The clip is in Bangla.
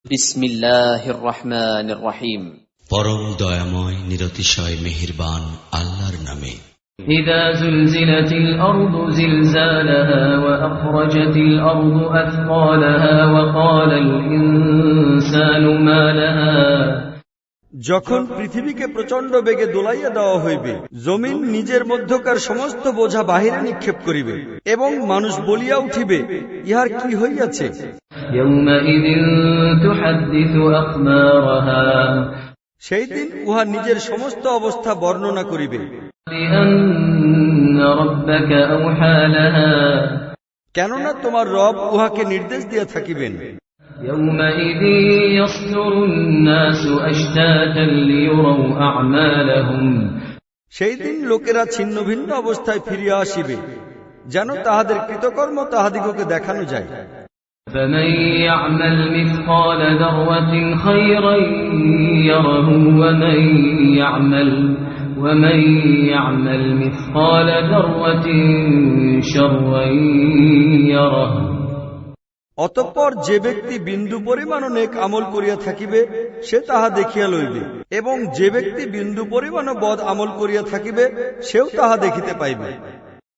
বিসমিল্লাহির রহমানির রহিম। পরম দয়াময় নিরতিশয় মেহেরবান আল্লাহর নামে। إذا زلزلت الأرض زلزالها وأخرجت الأرض أثقالها وقال الإنسان ما لها। যখন পৃথিবীকে প্রচন্ড বেগে দোলাইয়া দেওয়া হইবে, জমিন নিজের মধ্যকার সমস্ত বোঝা বাহিরে নিক্ষেপ করিবে এবং মানুষ বলিয়া উঠিবে, ইহার কি হইয়াছে? يومئذ تحدث أخبارها। সেই দিন উহা নিজের সমস্ত অবস্থা বর্ণনা করিবে। بأن ربك أوحى لها। কেননা তোমার রব উহাকে নির্দেশ দিয়া থাকিবেন। يومئذ يصدر الناس أشتاتا ليروا أعمالهم। সেই দিন লোকেরা ছিন্ন ভিন্ন অবস্থায় ফিরিয়া আসিবে, যেন তাহাদের কৃতকর্ম তাহাদিগকে দেখানো যায়। فمن يعمل مثقال ذرة خيرا يره ومن يعمل مثقال ذرة شرا يره। অতঃপর যে ব্যক্তি বিন্দু পরিমাণও নেক আমল করিয়া থাকিবে, সে তাহা দেখিয়া লইবে, এবং যে ব্যক্তি বিন্দু পরিমাণও বদ আমল করিয়া থাকিবে, সেও তাহা দেখিতে পাইবে।